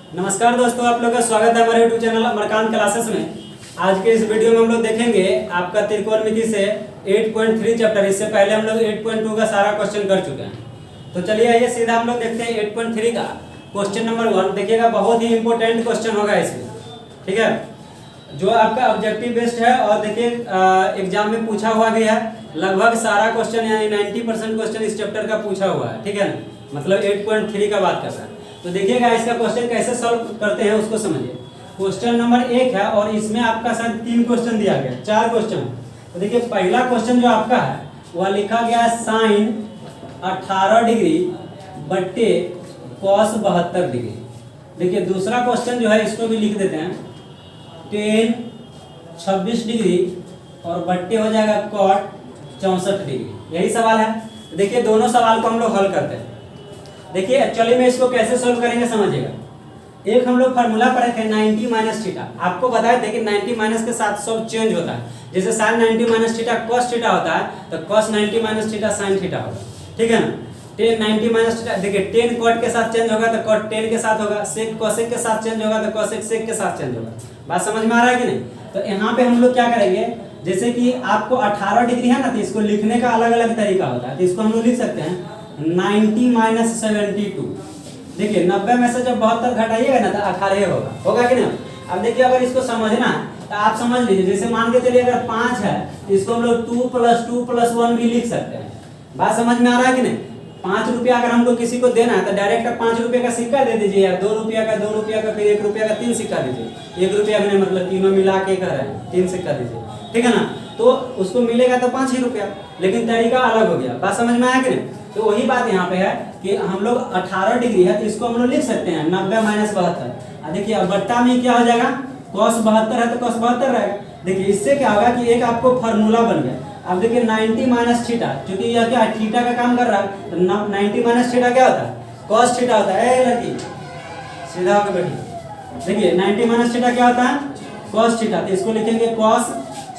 नमस्कार दोस्तों, आप लोग का स्वागत है हमारे यूट्यूब चैनल अमरकांत क्लासेस में। आज के इस वीडियो में हम लोग देखेंगे आपका त्रिकोणमिति से 8.3 चैप्टर। इससे पहले हम लोग 8.2 का सारा क्वेश्चन कर चुके हैं। तो चलिए आइए सीधा हम लोग देखते हैं 8.3 का क्वेश्चन नंबर 1। देखिएगा, बहुत ही इंपॉर्टेंट क्वेश्चन होगा इसमें, ठीक है, जो आपका ऑब्जेक्टिव बेस्ड है। और देखिए एग्जाम में पूछा हुआ भी है, लगभग सारा क्वेश्चन यानी 90% क्वेश्चन इस चैप्टर का पूछा हुआ है, ठीक है ना। मतलब 8.3 का बात कर रहा है। तो देखिएगा इसका क्वेश्चन कैसे सॉल्व करते हैं उसको समझिए। क्वेश्चन नंबर 1 है और इसमें आपका शायद 3 क्वेश्चन दिया गया, 4 क्वेश्चन। तो देखिए पहला क्वेश्चन जो आपका है वह लिखा गया है साइन 18 डिग्री बट्टे कॉस 72 डिग्री। देखिए दूसरा क्वेश्चन जो है इसको भी लिख देते हैं, टेन 26 डिग्री और बट्टे हो जाएगा कॉट 64 डिग्री। यही सवाल है। देखिए दोनों सवाल को हम लोग हल करते हैं। देखिए एक्चुअली में इसको कैसे सोल्व करेंगे समझिएगा। एक हम लोग फार्मूला पढ़े थे 90 माइनस थीटा। आपको बताए थे कि 90 माइनस के साथ सब चेंज होता है। जैसे sine 90 minus theta cos theta होता है, तो cos 90 minus theta sine theta होगा, ठीक है ना। टेन 90 माइनस थीटा, देखिए टेन कॉट के साथ चेंज होगा तो कॉट टेन के साथ होगा, सेक कोसेक के साथ चेंज होगा तो कोसेक सेक के साथ चेंज होगा। बात समझ में आ रहा है कि नहीं। तो यहाँ पे हम लोग क्या करेंगे, जैसे कि आपको 18 डिग्री है ना, तो इसको लिखने का अलग अलग तरीका होता है। तो इसको हम लोग लिख सकते हैं 90 माइनस 72। देखिए 90 में से जब 72 घटाइएगा ना तो 18 होगा कि नहीं। अब देखिए अगर इसको समझना है तो आप समझ लीजिए, जैसे मान के चलिए अगर 5 है तो इसको हम लोग 2 + 2 + 1 भी लिख सकते हैं। बात समझ में आ रहा है कि नहीं। 5 रुपया अगर हमको किसी को देना है तो डायरेक्ट 5 रुपये का सिक्का दे दीजिए, या 2 रुपया का 2 रुपया का, फिर 1 रुपया का 3 सिक्का दीजिए। 1 रुपया का नहीं, मतलब तीनों मिला के कर रहे हैं, 3 सिक्का दीजिए, ठीक है ना। तो उसको मिलेगा तो 5 ही रुपया, लेकिन तरीका अलग हो गया। बात समझ में आया कि नहीं। तो वही बात यहाँ पे है कि हम लोग 18 डिग्री है तो इसको हम लोग लिख सकते हैं 90 माइनस 72। देखिए अब बट्टा में क्या हो जाएगा, cos 72 है तो cos 72 रहेगा। देखिए इससे क्या होगा कि एक आपको फार्मूला बन गया। अब देखिए 90 माइनस थीटा, क्योंकि यह क्या थीटा का काम कर रहा है, तो 90 माइनस थीटा क्या होता है, cos थीटा होता है। लड़की सीधा होकर बैठी, देखिए 90 माइनस थीटा क्या होता है, cos थीटा। तो इसको लिखेंगे cos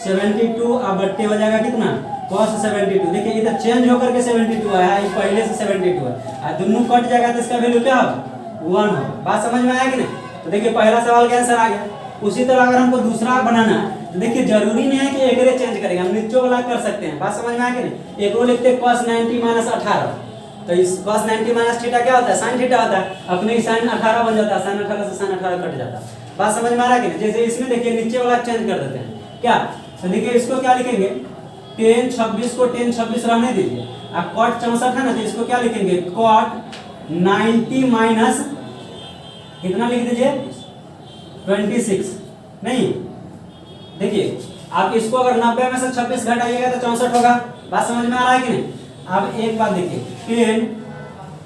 72 और बट्टे हो जाएगा कितना, cos 72। देखिए इधर चेंज होकर के 72 आया है, पहले से 72 है, दोनों कट जाएगा तो इसका वैल्यू क्या होगा, 1 होगा। बात समझ में आया कि नहीं। तो देखिए पहला सवाल का आंसर आ गया। उसी तरह अगर हमको दूसरा बनाना है तो देखिए जरूरी नहीं है कि एक चेंज करेंगे, हम नीचे वाला कर सकते हैं। बात समझ में आया कि नहीं। एक और लिखते हैं cos 90 माइनस 18। तो इस cos 90 माइनस थीटा क्या होता है, साइन थीटा होता है। अपने ही साइन 18 बन जाता है, साइन 18 से साइन 18 कट जाता है। बात समझ में आ रहा है कि नहीं। जैसे इसमें देखिए नीचे वाला चेंज कर देते हैं क्या। तो देखिए इसको क्या लिखेंगे, टेन 26 को टेन 26 रहने दीजिए। अब कॉट 64 है ना, तो इसको क्या लिखेंगे, कॉट 90 माइनस कितना लिख दीजिए 26। नहीं देखिए आप इसको अगर 90 में से 26 घटाइएगा तो 64 होगा। बात समझ में आ रहा है कि नहीं। अब एक बात देखिए, टेन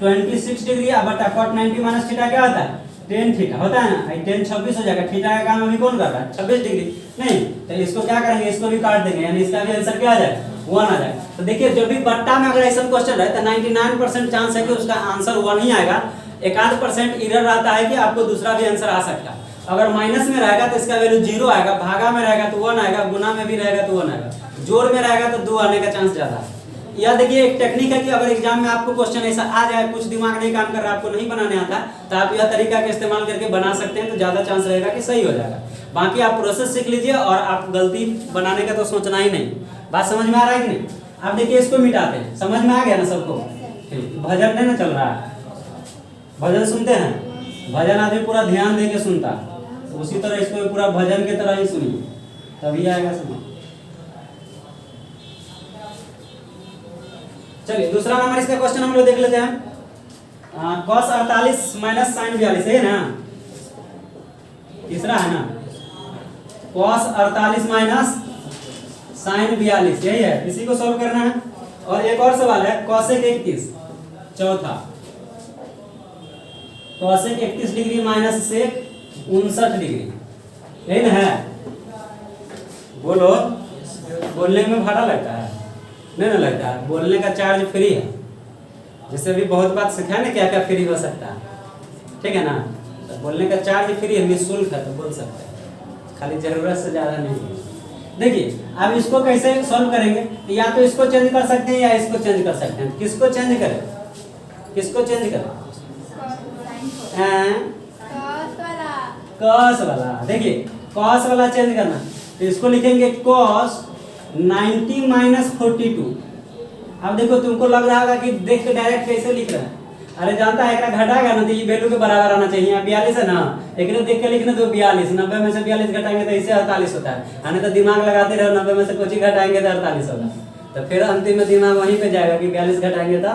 26 डिग्री बटा कॉट 90 माइनस थीटा क्या होता है, टेन थीटा होता है ना। टेन 26 हो जाएगा, थीटा का काम अभी कौन कर रहा है, 26 डिग्री। नहीं तो इसको क्या करेंगे, इसको भी काट देंगे, यानी इसका भी आंसर क्या आ जाएगा, 1 आ जाएगा। तो देखिए जब भी बट्टा में अगर ऐसा क्वेश्चन रहे तो 99% चांस है कि उसका आंसर 1 ही आएगा। 1% इरर रहता है कि आपको दूसरा भी आंसर आ सकता है। अगर माइनस में रहेगा तो इसका वैल्यू 0 आएगा, भागा में रहेगा तो 1 आएगा, गुना में भी रहेगा तो 1 आएगा, जोड़ में रहेगा तो 2 आने का चांस ज्यादा है। यह देखिए एक टेक्निक है कि अगर एग्जाम में आपको क्वेश्चन ऐसा आ जाए, कुछ दिमाग नहीं काम कर रहा है, आपको नहीं बनाने आता, तो आप यह तरीका का इस्तेमाल करके बना सकते हैं, तो ज्यादा चांस रहेगा कि सही हो जाएगा। बाकी आप प्रोसेस सीख लीजिए और आप गलती बनाने का तो सोचना ही नहीं। बात समझ में आ रहा है कि नहीं। आप देखिए इसको मिटाते हैं, समझ में आ गया ना सबको। भजन नहीं ना चल रहा है, भजन सुनते हैं, भजन आदमी पूरा ध्यान दे के सुनता है, तो उसी तरह इसको पूरा भजन की तरह ही सुनिए, तभी आएगा समझ। चलिए दूसरा नंबर इसका क्वेश्चन हम लोग देख लेते हैं। cos 48 माइनस साइन 42 है ना, तीसरा है ना, cos 48 माइनस साइन 42 यही है, इसी को सॉल्व करना है। और एक और सवाल है cosec 31, चौथा cosec 31 degree minus sec 59 degree, यही ना है। बोलो, बोलने में भाड़ा लगता है नहीं ना लगता है, बोलने का चार्ज फ्री है। जैसे अभी बहुत बात सिखाया ना क्या क्या फ्री हो सकता है, ठीक है ना। तो बोलने का चार्ज फ्री है, निःशुल्क है, तो बोल सकते हैं, खाली जरूरत से ज़्यादा नहीं है। देखिए अब इसको कैसे सॉल्व करेंगे, या तो इसको चेंज कर सकते हैं या इसको चेंज कर सकते हैं। किसको चेंज करें, किसको चेंज करें, कॉस वाला, देखिए कॉस वाला चेंज करना, तो इसको लिखेंगे कॉस 90 माइनस 42। अब देखो तुमको लग रहा होगा कि देख के डायरेक्ट कैसे लिख रहा है, अरे जानता है एक घटाएगा ना तो ये वैल्यू के बराबर आना चाहिए। 42 है ना, एक देख के लिखना तो 42, 90 में से 42 घटाएंगे तो इससे 48 होता है। यानी तो दिमाग लगाते रहो, 90 में से कुछ ही घटाएंगे तो 48 होगा, तो फिर अंतिम में दिमाग वहीं पे जाएगा कि 42 घटाएंगे तो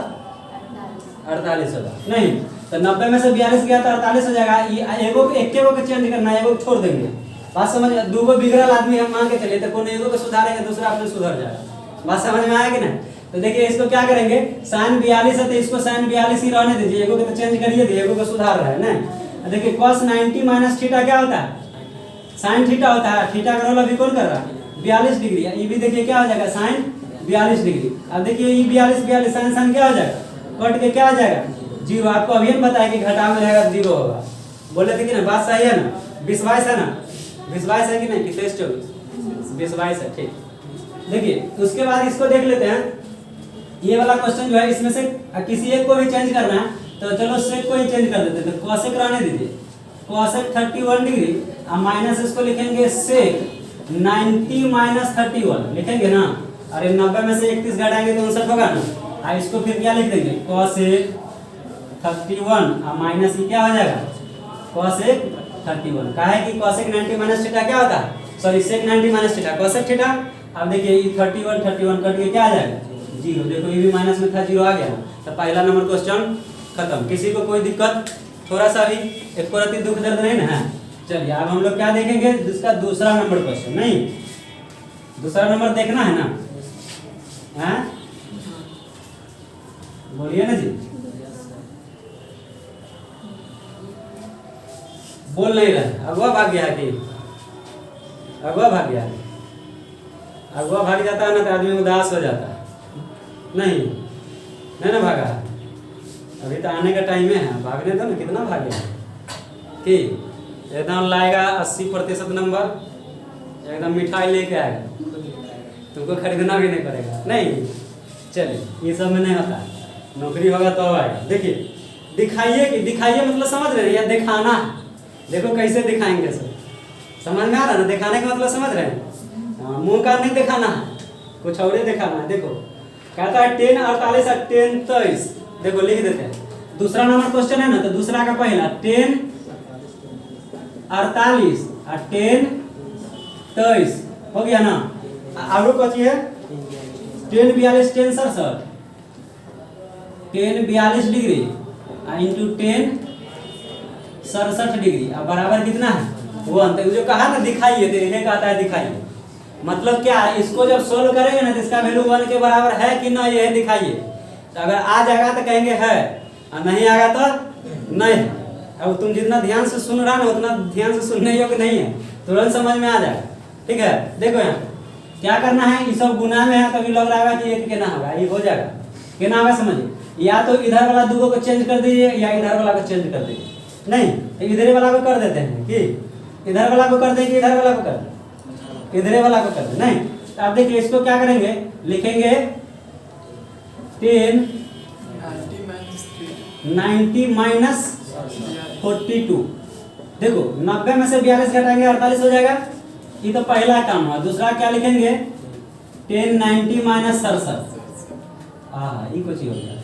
48 होगा। नहीं तो 90 में से 42 गया तो 48 हो जाएगा। ये एगो एक को चेंज करना है, एगो छोड़ देंगे। बात समझ, दूगो बिगड़ल आदमी हम मान के चले तो कौन एगो को सुधारेंगे, दूसरा अपने सुधर जाएगा। बात समझ में आएगी ना। तो देखिए इसको क्या करेंगे, sin 42 है तो इसको sin 42 ही रहने दीजिए, एगो को तो चेंज करिए दिए, एगो को सुधार रहा है ना। देखिए cos 90 माइनस थीटा क्या होता है, sin थीटा होता है। थीटा का रोल अभी कौन कर रहा है, 42 डिग्री। ये भी देखिए क्या हो जाएगा, sin 42 डिग्री। अब देखिए ये 42 sin क्या हो जाएगा, कट के क्या हो जाएगा, 0। आपको अभी हम बताया कि घटाव में रहेगा 0 होगा। बोले थे कि ना, बात सही है ना, 20-22 है ना, 20-22 है कि नहीं, कि 23-24, 20-22 है, ठीक। देखिए उसके बाद इसको देख लेते हैं। ये वाला क्वेश्चन जो है इसमें से किसी एक को भी चेंज करना है, तो चलो सेक को ही चेंज कर देते हैं। तो कोसेक रहने दीजिए, कोसेक 31 डिग्री, अब माइनस इसको लिखेंगे सेक 90 माइनस 31 लिखेंगे ना। अरे 90 में से 31 घटाएंगे तो 59 होगा ना। इसको फिर क्या लिख देंगे, कोसेक 31 अब माइनस ये क्या हो जाएगा, कोसेक 31। कहा है कि कोसेक 90 माइनस थीटा क्या होता है, sorry sec 90 minus theta cosec theta. अब देखिए ये 31 कट के क्या आ जाएगा, 0। देखो ये भी माइनस में था, 0 आ गया। तो पहला नंबर क्वेश्चन खत्म। किसी को कोई दिक्कत, थोड़ा सा भी एक प्रति दुख दर्द नहीं ना। चलिए अब हम लोग क्या देखेंगे, जिसका दूसरा नंबर क्वेश्चन, नहीं दूसरा नंबर देखना है ना, हैं बोलिए ना जी, बोल नहीं रहे, अगवा भाग गया है कि अगवा भाग गया है। अगवा भाग जाता है ना तो आदमी उदास हो जाता है। नहीं ना भागा, अभी तो आने का टाइम है, भागने दो ना। कितना भागे कि एकदम लाएगा 80% नंबर, एकदम मिठाई लेके आएगा, तुमको खरीदना भी नहीं पड़ेगा। नहीं चलिए ये सब में नहीं होता, नौकरी होगा तो आएगा। देखिए दिखाइए, कि दिखाइए मतलब समझ रहे हैं, या दिखाना, देखो कैसे दिखाएंगे सर, समझ में आ रहा है ना। दिखाने का मतलब समझ रहे हैं, मुंह का नहीं दिखाना है, कुछ और ही दिखाना है। देखो कहता है 10 48 और 10 23, देखो लिख देते हैं। दूसरा नंबर क्वेश्चन है ना, तो दूसरा का पहला 10 48 और 10 23 हो गया ना। आगे कौन है, 10 42 10 67, 10 42 डिग्री इंटू 10 67 डिग्री, अब बराबर कितना है, 1। तो जो कहा ना दिखाइए, तो इन्हें कहता है दिखाइए। मतलब क्या है, इसको जब सोल्व करेंगे ना तो इसका वैल्यू 1 के बराबर है कि ना, ये दिखाइए। तो अगर आ जाएगा तो कहेंगे है, और नहीं आएगा तो नहीं। अब तुम जितना ध्यान से सुन रहा ना उतना ध्यान से सुनने योग्य नहीं है, तुरंत समझ में आ जाएगा। ठीक है, देखो यहाँ क्या करना है, ये सब गुना में है, तभी लग रहा है कि एक के ना होगा, ये हो जाएगा के ना होगा। समझिए, या तो इधर वाला दूगो को चेंज कर दीजिए, या इधर वाला को चेंज कर दीजिए। नहीं तो इधर वाला को कर देते हैं, कि इधर वाला को कर दें कि इधर वाला को कर दें, इधर वाला को कर दे। नहीं तो आप देखिए इसको क्या करेंगे, लिखेंगे 10 90 माइनस 42। देखो 90 में से 42 घटाएंगे 48 हो जाएगा। ये तो पहला काम हुआ। दूसरा क्या लिखेंगे, 10 90 माइनस 67। हाँ ये कुछ ही हो गया,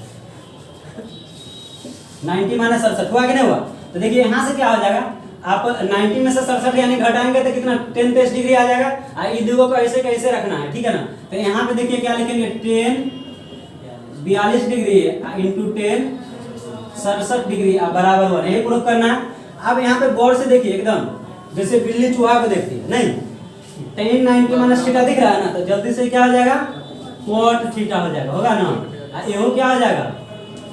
90 माइनस 67 हुआ कि नहीं हुआ। तो देखिए यहाँ से क्या हो जाएगा, आप 90 में से 67 यानी घटाएंगे तो कितना 10 23 डिग्री आ जाएगा। ये दो को ऐसे कैसे रखना है, ठीक है ना। तो यहाँ पे देखिए क्या लिखेंगे, 10 42 डिग्री इंटू 10 67 डिग्री बराबर 1, यही प्रूफ करना है। अब यहाँ पे गौर से देखिए, एकदम जैसे बिल्ली चूहा को देखती है। नहीं 10 90 माइनस थीटा दिख रहा है ना, तो जल्दी से क्या हो जाएगा, cot थीटा हो जाएगा, होगा ना। ये क्या हो जाएगा,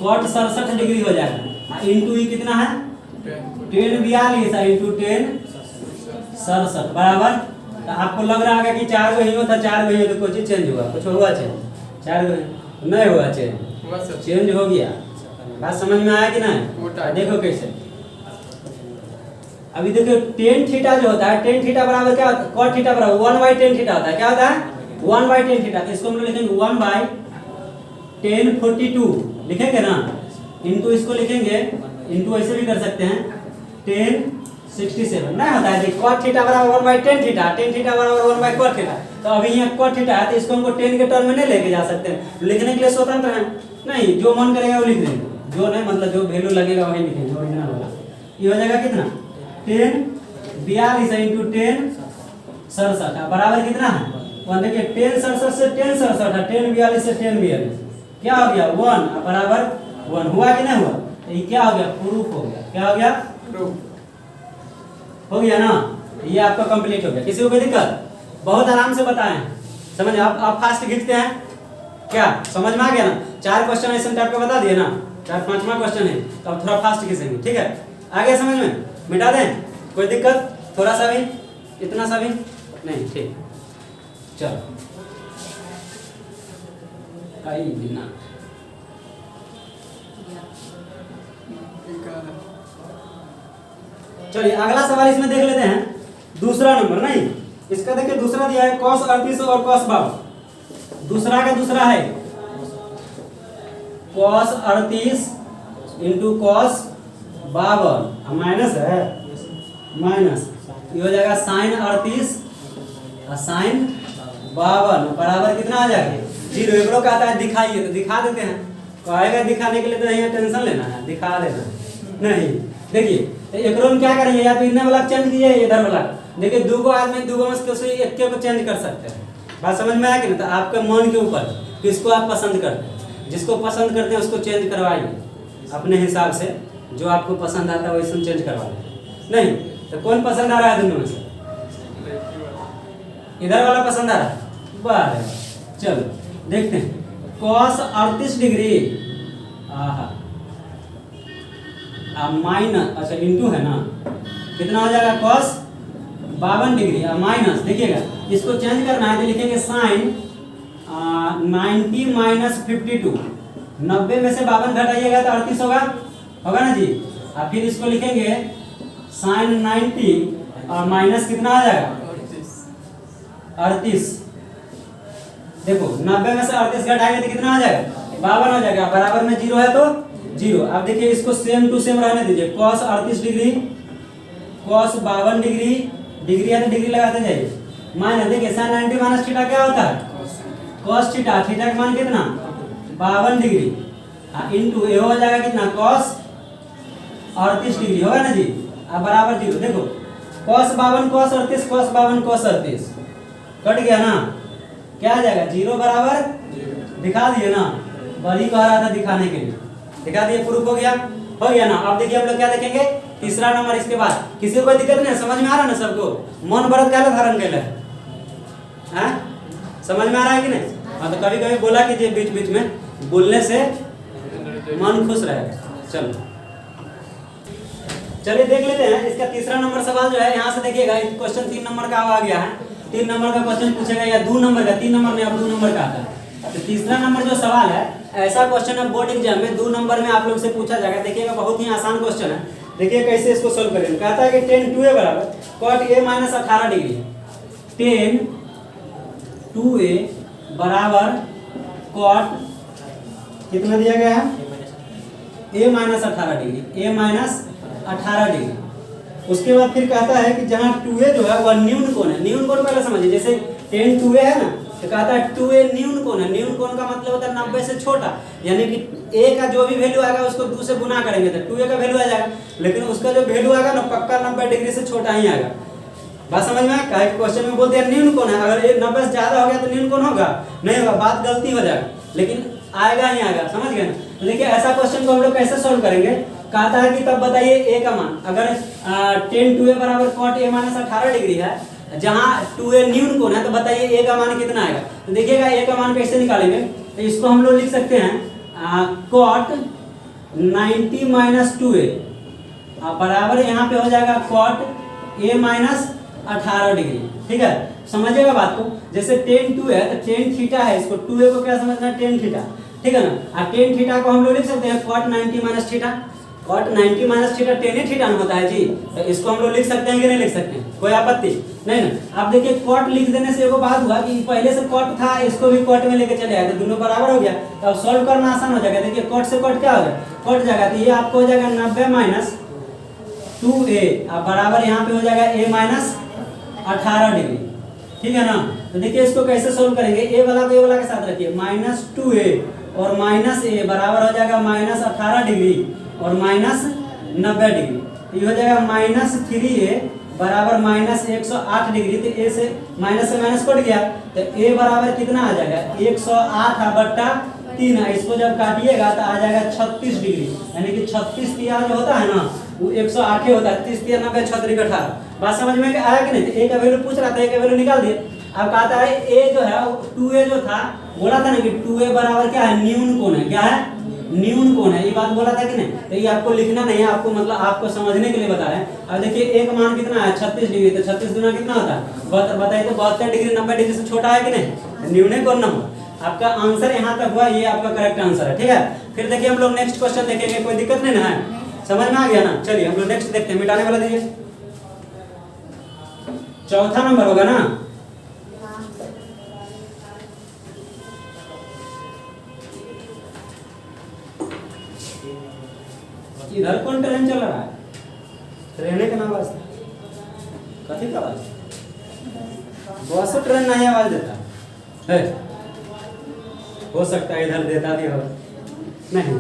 cot 67 डिग्री हो जाएगा। इंटू ई कितना है 10 42 इंटू 10 67 बराबर। तो आपको लग रहा है कि 4 गो ही हो था, 4 गो ही हो, तो कुछ चेंज हुआ, कुछ हुआ चेंज, 4 गो नहीं हुआ चेंज, चेंज हो गया। बात समझ में आया कि नहीं। देखो कैसे, अभी देखो टेन थीटा जो होता है, टेन थीटा बराबर क्या होता है, cot थीटा बराबर 1/10 थीटा होता है। क्या होता है 1/10 थीटा। तो इसको हम लोग लिखेंगे 1/10 42 लिखेंगे ना, इंटू इसको लिखेंगे, इंटू ऐसे भी कर सकते हैं 10 67 नहीं होता है जी। cot थीटा बराबर 1/tan थीटा, tan थीटा बराबर 1/cot थीटा। तो अभी यहाँ cot थीटा है तो इसको हमको tan के टर्म में नहीं लेके जा सकते, लिखने के लिए स्वतंत्र है नहीं, जो मन करेगा वो लिख देंगे, जो नहीं मतलब जो वैल्यू लगेगा वही लिखेंगे ओरिजिनल वाला। ये हो जाएगा कितना, 10 42 इंटू 10 67 बराबर कितना है 1। देखिए 10 67 से 10 67 है, 10 42 से 10 42 क्या हो गया 1 बराबर 1 हुआ कि नहीं हुआ। तो ये क्या हो गया, प्रूफ हो गया। क्या हो गया, प्रूफ हो गया ना। ये आपका कंप्लीट हो गया। किसी को कोई दिक्कत, बहुत आराम से बताएं, समझ आप फास्ट खींचते हैं क्या, समझ में आ गया ना। 4 क्वेश्चन ऐसे टाइप का बता दिए ना, 4-5वां क्वेश्चन है तो अब थोड़ा फास्ट खींचेंगे, ठीक है। आ गया समझ में, मिटा दें, कोई दिक्कत थोड़ा सा भी, इतना सा भी नहीं, ठीक। चलो चलिए अगला सवाल इसमें देख लेते हैं। दूसरा नंबर नहीं, इसका देखिए दूसरा दिया है cos 38 और cos 52। दूसरा का दूसरा है cos 38 इंटू cos 52 माइनस है, माइनस ये हो जाएगा sin 38 और sin 52 बराबर कितना आ जाएगा 0। एक लोग कहता है दिखाइए, तो दिखा देते हैं, कहेगा दिखाने के लिए तो नहीं टेंशन लेना है, दिखा देना नहीं। देखिए तो एक में क्या करेंगे, या तो इन्हें वाला चेंज कीजिए इधर वाला। देखिए दो आदमी दो में से एक को चेंज कर सकते हैं, बात समझ में आया कि नहीं। तो आपके मन के ऊपर किसको आप पसंद करते हैं, जिसको पसंद करते हैं उसको चेंज करवाइए अपने हिसाब से, जो आपको पसंद आता है वैसे चेंज करवा लें। नहीं तो कौन पसंद आ रहा है दोनों में से, इधर वाला पसंद आ रहा है, बराबर। चलो देखते हैं cos 38 डिग्री माइनस, अच्छा इंटू है ना, कितना हो जाएगा cos 52 डिग्री माइनस, देखिएगा इसको चेंज करना है तो लिखेंगे sin 90 माइनस 52। 90 में से 52 घटाइएगा तो 38 होगा, होगा ना जी। और फिर इसको लिखेंगे sin 90 और माइनस कितना आ जाएगा 38। देखो 90 में से 38 घटाएंगे तो कितना आ जाएगा 52 हो जाएगा, बराबर में 0 है तो 0। अब देखिए इसको सेम टू सेम रहने दीजिए, cos 38 degree cos 52 degree, degree है तो डिग्री लगाते जाइए, माइनस देखिए sin 90 माइनस थीटा क्या होता है cos थीटा, थीटा का मान कितना 52 डिग्री इंटू ये हो जाएगा कितना cos 38 डिग्री, होगा ना जी। अब बराबर 0। देखो cos 52 cos 38 cos 52 cos 38 cut गया ना, क्या आ जाएगा 0 बराबर, दिखा दिए ना, बड़ी कह रहा था दिखाने के लिए, दिखा दिए, प्रूफ हो गया, हो गया ना। अब देखिए हम लोग क्या देखेंगे, तीसरा नंबर। इसके बाद किसी को कोई दिक्कत नहीं, समझ में आ रहा है ना सबको, मन भरत क्या धारण कैला है, समझ में आ रहा है कि नहीं। हाँ तो कभी कभी बोला कीजिए बीच बीच में, बोलने से मन खुश रहेगा। चलो चलिए देख लेते हैं इसका तीसरा नंबर सवाल जो है, यहाँ से देखिएगा क्वेश्चन 3 नंबर का आ गया है, 3 नंबर का क्वेश्चन पूछेगा या 2 नंबर का, 3 नंबर में अब 2 नंबर का आता है। तो तीसरा नंबर जो सवाल है, ऐसा क्वेश्चन है बोर्ड एग्जाम में 2 नंबर में आप लोग से पूछा जाएगा। देखिएगा बहुत ही आसान क्वेश्चन है, देखिए कैसे इसको सोल्व करेंगे। कहता है कि tan 2a बराबर cot a माइनस 18 डिग्री है, tan 2a बराबर cot कितना दिया गया है a minus 18 degree, a minus 18 degree. उसके बाद फिर कहता है कि जहाँ 2a जो है वह न्यून कोण है। न्यून कोण पहले समझिए, जैसे tan 2a है ना, तो कहता है 2a न्यून कोण है। न्यून कोण का मतलब होता है 90 से छोटा, यानी कि a का जो भी वैल्यू आएगा उसको 2 से गुना करेंगे तो 2a का वैल्यू आ जाएगा, लेकिन उसका जो वैल्यू आएगा ना पक्का 90 डिग्री से छोटा ही आएगा। बात समझ में आया, क्वेश्चन में बोलते हैं न्यून कोण है, अगर ये 90 से ज्यादा हो गया तो न्यून कोण होगा नहीं होगा, बात गलती हो जाएगा, लेकिन आएगा ही आएगा, समझ गए ना। देखिए ऐसा क्वेश्चन को हम लोग कैसे सोल्व करेंगे, कहता है कि तब बताइए a का मान, अगर tan 2a बराबर cot a माइनस 18 डिग्री है, जहाँ 2a न्यून कोण है, तो बताइए a का मान कितना आएगा। तो देखिएगा a का मान कैसे निकालेंगे, तो इसको हम लोग लिख सकते हैं cot 90 माइनस 2a बराबर यहाँ पे हो जाएगा cot a माइनस 18 डिग्री। ठीक है, समझिएगा बात को। जैसे tan 2 है तो tan थीटा है, इसको 2a को क्या समझना है tan थीटा, ठीक है ना। और tan थीटा को हम लोग लिख सकते हैं cot 90 minus theta, cot 90 minus theta tan ही थीटा होता है जी, तो इसको हम लोग लिख सकते हैं कि नहीं लिख सकते हैं, कोई आपत्ति नहीं ना। आप देखिए cot लिख देने से एगो बात हुआ कि पहले से cot था, इसको भी cot में लेके चले आए तो दोनों बराबर हो गया, तो अब सॉल्व करना आसान हो जाएगा। देखिए cot से cot क्या हो गया, कट जाएगा, तो ये आपको हो जाएगा 90 माइनस 2a अब बराबर यहाँ पे हो जाएगा a माइनस 18 डिग्री, ठीक है ना। तो देखिए इसको कैसे सोल्व करेंगे, ए वाला को ए वाला के साथ रखिए, माइनस 2a और माइनस ए बराबर हो जाएगा माइनस 18 डिग्री और माइनस 90 डिग्री। ये हो जाएगा माइनस 3a बराबर माइनस 108 डिग्री। तो ए से माइनस कट गया तो ए बराबर कितना आ जाएगा 108/3। इसको जब काटिएगा तो आ जाएगा 36 डिग्री, यानी कि 36 तिया जो होता है ना वो 108 होता है, 30 तिया 90 36 18। बात समझ में आया कि नहीं। तो ए का वैल्यू पूछ रहा था, ए का वैल्यू निकाल दिए। अब कहता है ए जो है 2a जो था बोला था ना कि 2a बराबर क्या है, न्यून कोण है। क्या है, न्यून कोण है। ये बात बोला था कि नहीं। तो ये आपको लिखना नहीं है, आपको मतलब आपको समझने के लिए बता रहे हैं। अब देखिए ए का मान कितना है 36 डिग्री, तो 36 गुना कितना होता है 72। बताइए तो 72 डिग्री 90 डिग्री से छोटा है कि नहीं, न्यून कोण ना हो। आपका आंसर यहाँ तक हुआ, ये आपका करेक्ट आंसर है, ठीक है। फिर देखिए हम लोग नेक्स्ट क्वेश्चन देखेंगे, कोई दिक्कत नहीं ना है, समझ में आ गया ना। चलिए हम लोग नेक्स्ट देखते हैं, मिटाने वाला दीजिए। चौथा नंबर होगा ना, इधर कौन ट्रेन चल रहा है, ट्रेन का नाम कथी का आवाज, बस ट्रेन नहीं आवाज देता है, हो सकता है इधर देता भी हो नहीं।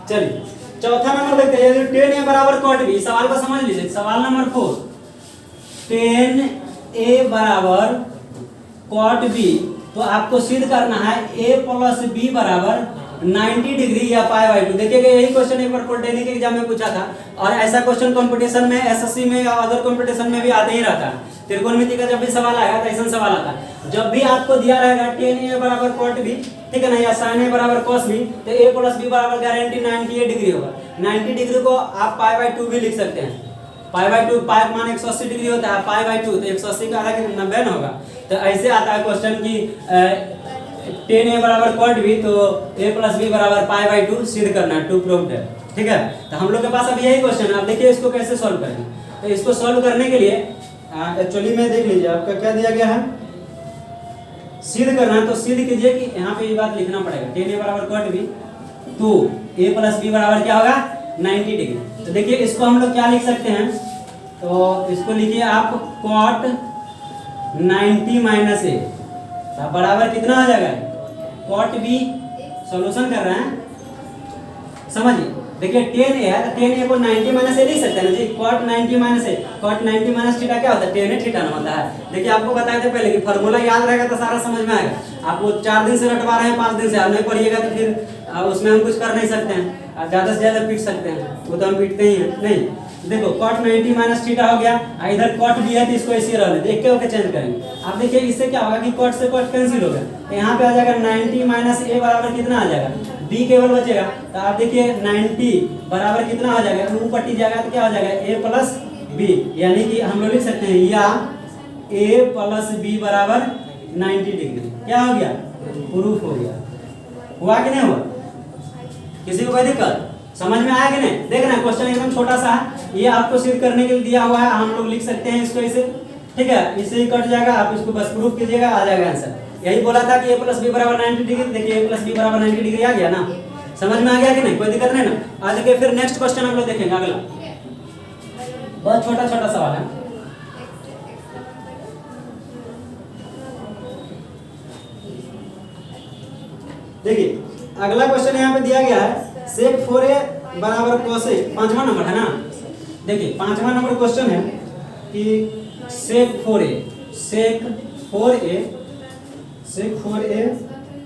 चलिए चौथा नंबर देखते हैं, 10a बराबर cot b। सवाल को समझ लीजिए, सवाल नंबर 4, 10a बराबर cot b। तो आपको सिद्ध करना है a प्लस b बराबर 90 डिग्री या π/2। देखिएगा यही क्वेश्चन एक बार पॉलिटेक्निक एग्जाम में पूछा था, और ऐसा क्वेश्चन कंपटीशन में एसएससी में या अदर कंपटीशन में भी आते ही रहता है। त्रिकोणमिति का जब भी सवाल आएगा तो ऐसा सवाल आता है। जब भी आपको दिया रहेगा 10a बराबर cot b, ठीक है ना, या sin a बराबर cos b, तो a प्लस b बराबर गारंटी 98 डिग्री होगा। 90 डिग्री को आप π/2 भी लिख सकते हैं। π/2 पाई मान 180 डिग्री होता है, π/2 तो 180 का आधा कितना 90 ना होगा। तो ऐसे आता है क्वेश्चन की 10a बराबर cot b, तो a प्लस b बराबर π/2 सिद्ध करना है, टू प्रूव्ड है, ठीक है। तो हम लोग के पास अभी यही क्वेश्चन है। अब देखिए इसको कैसे सॉल्व करेंगे। तो इसको सॉल्व करने के लिए एक्चुअली में देख लीजिए आपका क्या दिया गया है, सिद्ध करना है। तो सिद्ध कीजिए कि यहाँ पे ये बात लिखना पड़ेगा, 10a बराबर cot b, तो a प्लस b बराबर क्या होगा 90 डिग्री। तो देखिए इसको हम लोग क्या लिख सकते हैं, तो इसको लिखिए आप cot 90 माइनस a बराबर कितना हो जाएगा cot b। सॉल्यूशन कर रहे हैं, समझिए। देखिए 10a है तो 10a को 90 माइनस ए लिख सकते हैं ना जी, cot 90 माइनस ए। cot 90 माइनस थीटा क्या होता है, 10a थीटा ना होता है। देखिए आपको बताए थे पहले कि फार्मूला याद रहेगा तो सारा समझ में आएगा। आप वो 4 दिन से रटवा रहे हैं, 5 दिन से आप नहीं पढ़िएगा तो फिर उसमें हम कुछ कर नहीं सकते हैं, ज़्यादा से ज़्यादा पीट सकते हैं, वो तो हम पीटते ही हैं नहीं। देखो cot 90 माइनस थीटा हो गया, इधर cot b है तो इसको ऐसे रह लेते, एक के चेंज करेंगे। अब देखिए इससे क्या होगा कि cot से cot कैंसिल हो गया, तो यहाँ पे आ जाएगा 90 माइनस a बराबर कितना आ जाएगा, b केवल बचेगा। तो आप देखिए 90 बराबर कितना हो जाएगा, ऊपर पट्टी जाएगा तो क्या हो जाएगा a प्लस b, यानी कि हम लोग लिख सकते हैं या a प्लस b बराबर 90 डिग्री। क्या हो गया, प्रूफ हो गया। हुआ कि नहीं हुआ, किसी को कोई दिक्कत, समझ में आया कि नहीं। देखना क्वेश्चन एकदम छोटा सा है, ये आपको सिद्ध करने के लिए दिया हुआ है, हम लोग लिख सकते हैं इसको इसे, ठीक है। इससे ही कट जाएगा, आप इसको बस प्रूफ कीजिएगा, आ जाएगा आंसर। यही बोला था कि a प्लस b बराबर 90 डिग्री। देखिए a प्लस b बराबर 90 डिग्री आ गया ना, समझ में आ गया कि नहीं, कोई दिक्कत नहीं ना। आज देखिए फिर नेक्स्ट क्वेश्चन हम लोग देखेंगे, अगला बहुत छोटा छोटा सवाल है। देखिए अगला क्वेश्चन यहाँ पे दिया गया है, sec 4a बराबर cos a, 5वां नंबर है ना। देखिए 5वां नंबर क्वेश्चन है कि sec 4a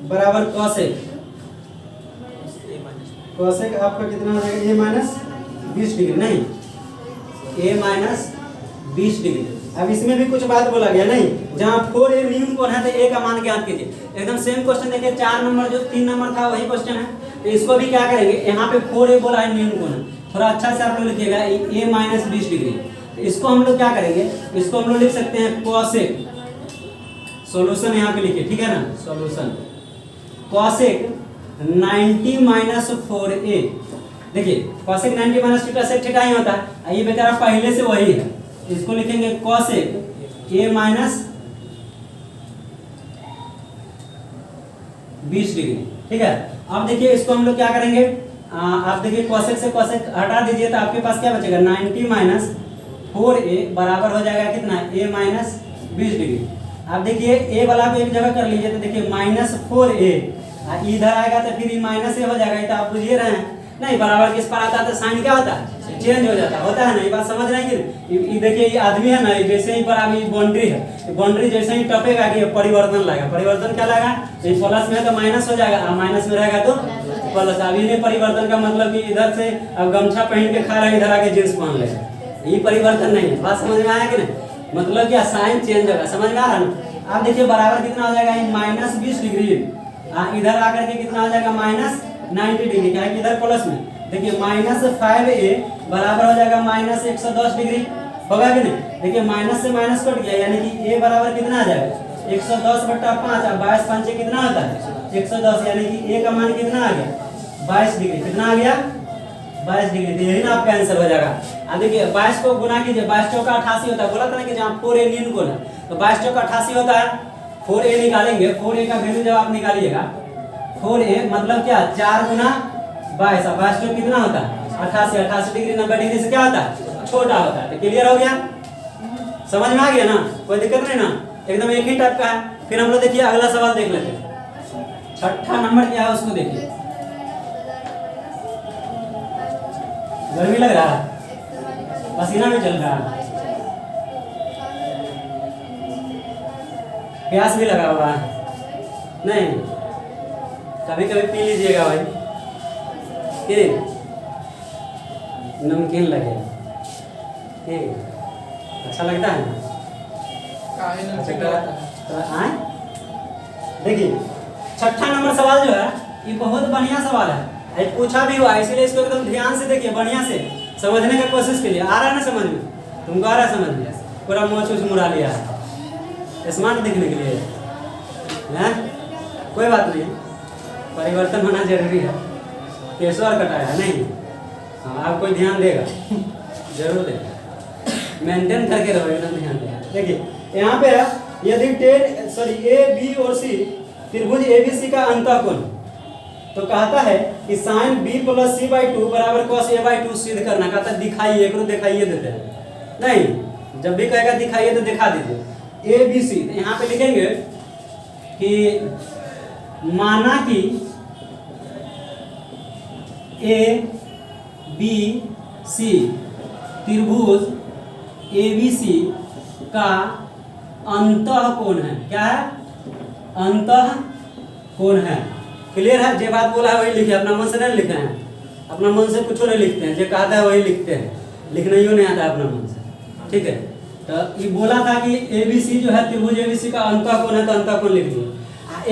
बराबर cos a आपका कितना हो जाएगा, a माइनस 20 डिग्री, नहीं a माइनस 20 डिग्री। अब इसमें भी कुछ बात बोला गया नहीं, जहाँ 4a न्यून कोण है तो a का मान ज्ञात कीजिए। एकदम सेम क्वेश्चन देखिए, 4 नंबर जो 3 नंबर था वही क्वेश्चन है। तो इसको भी क्या करेंगे, यहाँ पे 4a बोला है न्यून कोण है, थोड़ा अच्छा से आप लोग लिखिएगा a माइनस 20 डिग्री। तो इसको हम लोग क्या करेंगे, इसको हम लोग लिख सकते हैं cosec, सॉल्यूशन यहाँ पे लिखिए, ठीक है ना, सॉल्यूशन cosec 90 माइनस 4a। देखिए cosec 90 माइनस थीटा से थीटा ही होता है, ये बेचारा पहले से वही है। इसको लिखेंगे cosec a माइनस 20 डिग्री, ठीक है। अब देखिए इसको हम लोग क्या करेंगे, आप देखिए cosec से cosec हटा दीजिए तो आपके पास क्या बचेगा, 90 माइनस 4a बराबर हो जाएगा कितना, a माइनस 20 डिग्री। अब देखिए a वाला को एक जगह कर लीजिए तो देखिए -4a, इधर आएगा तो फिर माइनस ए हो जाएगा। ये तो आप बुझिए रहे हैं नहीं, बराबर किस पर आता है तो साइन क्या होता है, चेंज हो जाता होता है ना। ये बात समझ रहे हैं कि ये देखिए ये आदमी है ना, जैसे ही पर अभी बाउंड्री है, बाउंड्री जैसे ही टपेगा कि परिवर्तन लाएगा, परिवर्तन क्या लाएगा, ये प्लस में है तो माइनस हो जाएगा, माइनस में रहेगा तो प्लस। अभी नहीं परिवर्तन का मतलब कि इधर से अब गमछा पहन के खा रहा है, इधर आके जींस पहन लेगा, ये परिवर्तन नहीं है। बात समझ में आया कि नहीं, मतलब क्या साइन चेंज होगा, समझ में आ रहा ना। अब देखिए बराबर कितना हो जाएगा, -20 डिग्री, इधर आकर के कितना हो जाएगा -90 डिग्री, क्या है कि इधर प्लस में देखिए -5a बराबर हो जाएगा -110 डिग्री, होगा कि नहीं। देखिए माइनस से माइनस कट गया, यानी कि a बराबर कितना आ जाएगा 110/5, 22 5 कितना होता है 110, यानी कि a का मान कितना आ गया 22 डिग्री, कितना आ गया 22 डिग्री। तो यही ना आपका आंसर हो जाएगा। अब देखिए 22 को गुना कीजिए, 22 चौका 88 होता है, बोला था ना कि जहाँ 4a न्यून कोण है तो 22 चौका 88 होता है। 4a निकालेंगे, 4a का वैल्यू जब आप निकालिएगा, 4a मतलब क्या 4 गुना 22, 22 चौक कितना होता है 88, 88 डिग्री 90 डिग्री से क्या होता है छोटा होता है। तो क्लियर हो गया, समझ में आ गया ना, कोई दिक्कत नहीं ना, एकदम एक ही टाइप का है। फिर हम लोग देखिए अगला सवाल देख लेते हैं, छठा नंबर क्या है उसको देखिए। गर्मी लग रहा है, पसीना भी चल रहा है, प्यास भी लगा हुआ है, नहीं कभी कभी पी लीजिएगा भाई, ठीक नमकीन लगेगा, ठीक अच्छा लगता है ना। देखिए छठा नंबर सवाल जो है ये बहुत बढ़िया सवाल है, ये पूछा भी हुआ, इसीलिए इसको एकदम ध्यान से देखिए, बढ़िया से समझने का कोशिश कीजिए। आ रहा है ना समझ में, तुमको आ रहा है समझ में, पूरा मोच उछ मुड़ा लिया है स्मार्ट दिखने के लिए है, कोई बात नहीं, परिवर्तन होना जरूरी है, केसवर कटाया है नहीं, हाँ आप कोई ध्यान देगा जरूर देगा, मेंटेन करके रहो एकदम ध्यान देगा। देखिए यहाँ पे यदि ए बी और सी त्रिभुज ABC का अंतःकोण, तो कहता है कि साइन B + C/2 बराबर cos A/2 सिद्ध करना, कहता है दिखाइए, एक दिखाइए देते हैं नहीं, जब भी कहेगा दिखाइए तो दिखा दीजिए ABC। तो यहाँ पे लिखेंगे कि माना कि ABC त्रिभुज ABC का अंतःकोण है, क्या है अंतःकोण है। क्लियर है, जो बात बोला है वही लिखे, अपना मन से नहीं लिखे हैं, अपना मन से कुछ नहीं लिखते हैं, जो कहता है वही लिखते हैं, लिखना ही नहीं आता है अपना मन से, ठीक है। तो ये बोला था कि ABC जो है त्रिभुज ABC का अंतःकोण है, तो अंतःकोण लिख दिए।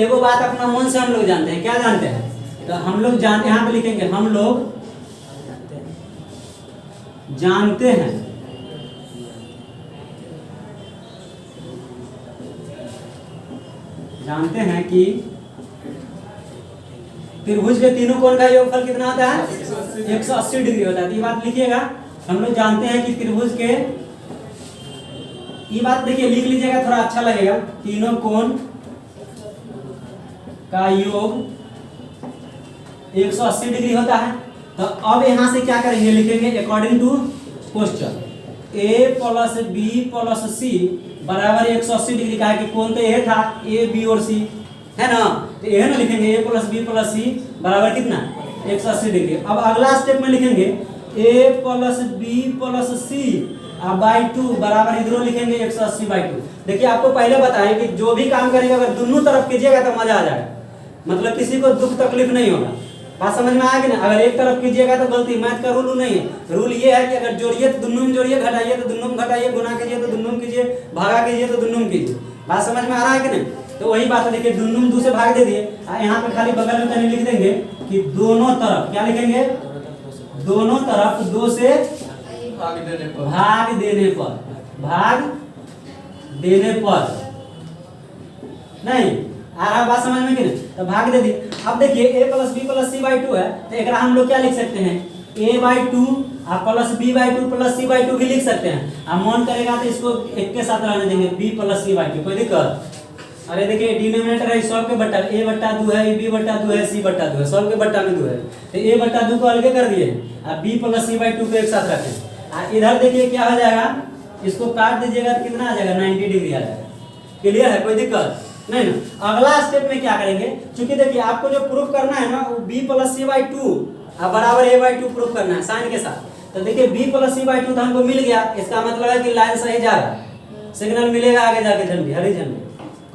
एगो बात अपना मन से हम लोग जानते हैं, क्या जानते हैं, तो हम लोग जानते हैं, यहाँ पे लिखेंगे हम लोग जानते हैं कि त्रिभुज के तीनों कोण का योगफल कितना होता है 180 डिग्री होता है। तो ये बात लिखिएगा, हम लोग जानते हैं कि त्रिभुज के, ये बात देखिए लिख लीजिएगा थोड़ा अच्छा लगेगा, तीनों कोण का योग 180 डिग्री होता है। तो अब यहाँ से क्या करेंगे, लिखेंगे according to question A + B + C बराबर 180 डिग्री का है कि कोण तो ये था A B और C है ना, तो ये ना लिखेंगे A + B + C बराबर कितना 180 डिग्री। अब अगला स्टेप में लिखेंगे A + B + C बाई 2 बराबर इधरों लिखेंगे 180/2। देखिए आपको पहले बताएं कि जो भी काम करेंगे अगर दोनों तरफ कीजिएगा तो मजा आ जाएगा, मतलब किसी को दुख तकलीफ नहीं होगा। बात समझ में आया कि ना, अगर एक तरफ कीजिएगा तो गलती, मैथ का रूल नहीं है। रूल ये है कि अगर जोड़िए तो दुन्नुम जोड़िए, घटाइए तो दुन्नुम घटाइए, गुना कीजिए तो दुन्नुम कीजिए, भागा कीजिए तो दुन्नुम कीजिए। बात समझ में आ रहा है कि नहीं, तो वही बात है। देखिए दुन्नुम 2 से भाग दे दिए, यहाँ पे खाली बगल में तनी लिख देंगे कि दोनों तरफ, क्या लिखेंगे, दोनों तरफ 2 से भाग देने पर नहीं आ रहा, बात समझ में कि नहीं, तो भाग दे दी। अब देखिए A + B + C/2 है, तो एक हम लोग क्या लिख सकते हैं A/2 + B/2 + C/2 भी लिख सकते हैं। अब मन करेगा तो इसको एक के साथ रहने देंगे B + C/2, कोई दिक्कत। अरे देखिए डिनोमिनेटर है सब के बट्टा, A/2 है, B/2 है, C/2 है, सब के बट्टा में 2 है, तो A/2 को अलग कर दिए, अब B + C/2 को एक साथ रखें। इधर देखिए क्या हो जाएगा इसको काट दीजिएगा तो कितना आ जाएगा 90 डिग्री आ जाएगा। क्लियर है, कोई दिक्कत नहीं ना। अगला स्टेप में क्या करेंगे, क्योंकि देखिए आपको जो प्रूफ करना है ना वो b + c/2 बराबर a/2 प्रूफ करना है साइन के साथ। तो देखिए b + c/2 तो हमको मिल गया, इसका मतलब है कि लाइन सही जा रहा है, सिग्नल मिलेगा आगे जाके झंडी, हरी झंडी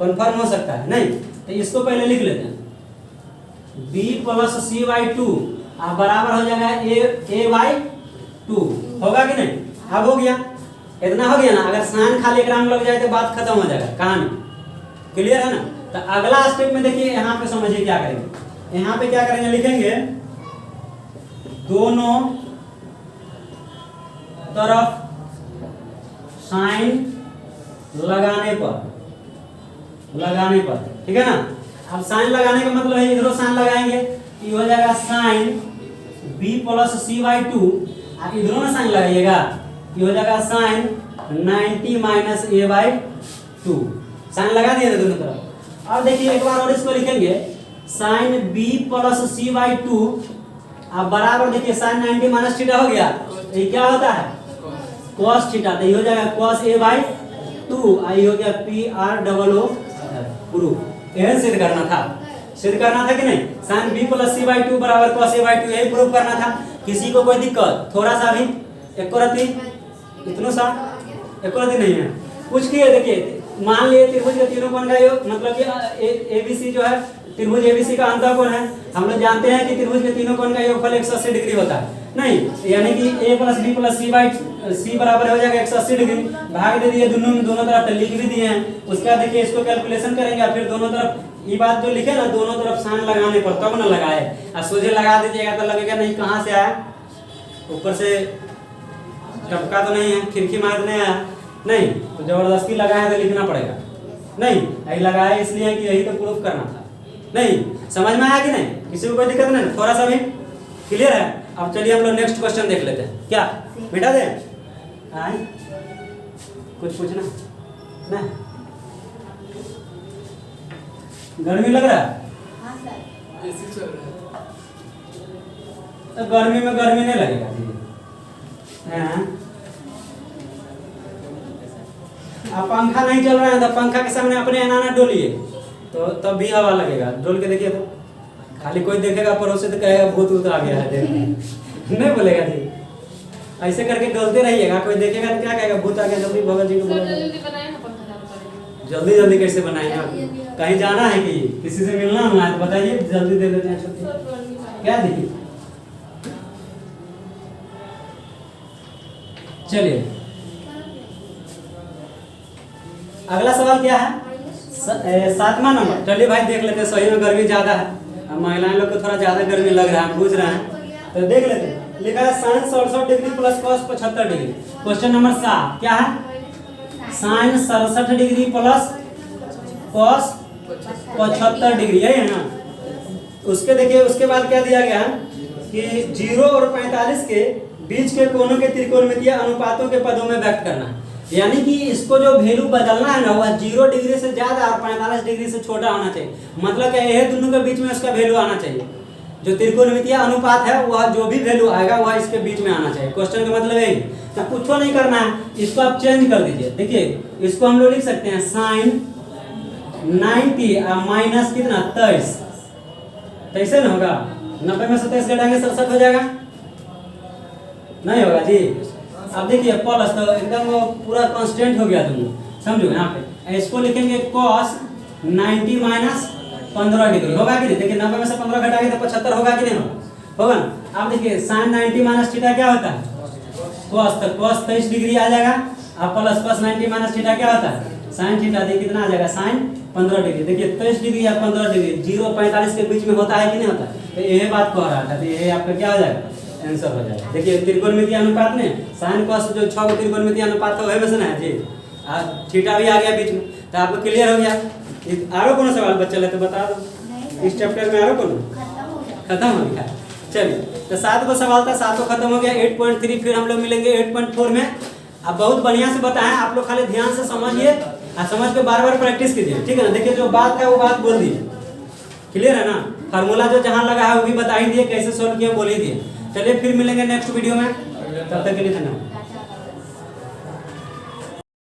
कंफर्म हो सकता है नहीं। तो इसको पहले लिख लेते हैं, b + c/2 बराबर हो जाएगा a/2 होगा कि नहीं। अब हो गया, इतना हो गया ना। अगर साइन खाली ग्राम लग जाए तो बात खत्म हो जाएगा कहानी। क्लियर है ना। तो अगला स्टेप में देखिए यहाँ पे समझिए क्या करेंगे, यहाँ पे क्या करेंगे, लिखेंगे दोनों तरफ साइन लगाने पर, ठीक है ना। अब साइन लगाने का मतलब है इधरों साइन लगाएंगे, ये हो जाएगा साइन b + c/2, इधरों में साइन लगाइएगा, ये हो जाएगा साइन 90 - a/2। साइन लगा दिए दोनों तरफ। अब देखिए एक बार और इसको लिखेंगे, साइन b + c/2 बराबर देखिए साइन 90 - थीटा हो गया, ये क्या होता है cos थीटा। तो ये हो जाएगा cos a/2, आई हो गया PROO प्रूफ। यह सिद्ध करना था कि नहीं। साइन b + c/2 बराबर cos a/2 यही प्रूफ करना था। किसी को कोई दिक्कत थोड़ा सा भी एक रति इतना सा एक रति नहीं है कुछ की। देखिए मान लिए त्रिभुज के तीनों कोण का योग, मतलब कि ABC जो है त्रिभुज ABC का अंतःकोण है। हम लोग जानते हैं कि त्रिभुज के तीनों कोण का योगफल 180 डिग्री होता है नहीं, यानी कि a + b + c बराबर हो जाएगा 180 डिग्री। भाग दे दिए दोनों तरफ, तो लिख भी दिए हैं। उसके बाद देखिए इसको कैलकुलेशन करेंगे, फिर दोनों तरफ ये बात जो लिखे ना दोनों तरफ साइन लगाने पर तब ना लगाए। और सोझे लगा दीजिएगा तो लगेगा नहीं कहाँ से आया, ऊपर से टपका तो नहीं है, खिड़की मार नहीं आया नहीं, तो जबरदस्ती लगाया तो लिखना पड़ेगा नहीं। यही लगाया इसलिए कि यही तो प्रूफ करना था नहीं। समझ में आया कि नहीं, किसी को कोई दिक्कत नहीं, थोड़ा सा भी क्लियर है। अब चलिए हम लोग नेक्स्ट क्वेश्चन देख लेते हैं। क्या बेटा दे आए कुछ पूछना ना, गर्मी लग रहा है तो गर्मी में गर्मी नहीं लगेगा जी। अब पंखा नहीं चल रहा है तो पंखा के सामने अपने अनाना डोलिए तो तब भी हवा लगेगा। डोल के देखिए तो खाली कोई देखेगा पड़ोस से तो कहेगा भूत उत आ गया है नहीं बोलेगा जी। ऐसे करके डोलते रहिएगा, कोई देखेगा तो क्या कहेगा भूत आ गया, जल्दी भगत जी को जल्दी जल्दी कैसे बनाए ना। कहीं जाना है कि किसी से मिलना है तो बताइए, जल्दी दे देते हैं छुट्टी। क्या देखिए चलिए अगला सवाल क्या है, 7वां नंबर। चलिए भाई देख लेते हैं, सही में गर्मी ज्यादा है, महिलाएं लोग को थोड़ा ज्यादा गर्मी लग रहा है, बुझ रहे हैं तो देख लेते हैं। लिखा है sine 67 degree plus cos 75 degree. Question number 7 क्या है, sine 67 degree plus cos 75 degree, यही है ना। उसके देखिए उसके बाद क्या दिया गया है कि 0 और 45 के बीच के कोणों के त्रिकोणमितीय अनुपातों के पदों में व्यक्त करना है। यानी कि इसको जो वैल्यू बदलना है ना वह 0 डिग्री से ज्यादा और 45 डिग्री से छोटा होना चाहिए। मतलब क्या यह दोनों के बीच में उसका वैल्यू आना चाहिए। जो त्रिकोणमितीय अनुपात है वह जो भी वैल्यू आएगा वह इसके बीच में आना चाहिए। क्वेश्चन का मतलब यही, तो कुछ नहीं करना है, इसको आप चेंज कर दीजिए। देखिए इसको हम लोग लिख सकते हैं साइन 90 माइनस कितना 23, 23 ना होगा, 90 में 27 घटाएंगे 67 हो जाएगा, नहीं होगा जी। अब देखिए प्लस तो एकदम पूरा कांस्टेंट हो गया दोनों, समझो यहाँ पे। इसको लिखेंगे cos 90 माइनस 15 डिग्री होगा कि नहीं। देखिए 90 में से 15 घटाएंगे तो 75 होगा कि नहीं होगा ना। अब देखिए साइन 90 माइनस थीटा क्या होता है cos, तो cos 23 डिग्री आ जाएगा। अब प्लस cos 90 माइनस थीटा क्या होता है साइन थीटा, देखिए कितना आ जाएगा साइन 15 डिग्री। देखिए 23 डिग्री या 15 डिग्री 0 और 45 के बीच में होता है कि नहीं होता, तो यही बात कह रहा था। तो ये आपका क्या हो जाएगा आंसर हो जाएगा। देखिए त्रिकोणमितीय अनुपात में साइन cos जो 6 को त्रिकोणमितीय अनुपात था वही में से ना है जी, थीटा भी आ गया बीच में, तो आपको क्लियर हो गया। आरो कौन सवाल बच्चा तो बता दो इस चैप्टर में, आरो कौन खत्म हो गया। चलिए तो 7 को सवाल था, 7 को खत्म हो गया। 8.3 फिर हम लोग मिलेंगे 8.4 में। अब बहुत बढ़िया से बताएं आप लोग, खाली ध्यान से समझिए और समझ के बार बार प्रैक्टिस कीजिए, ठीक है ना। देखिए जो बात है वो बात बोल दिए, क्लियर है ना। फार्मूला जो जहाँ लगा है वो भी बता ही दिए, कैसे सोल्व किया बोल ही दिए। चलिए फिर मिलेंगे नेक्स्ट वीडियो में, तब तक के लिए धन्यवाद।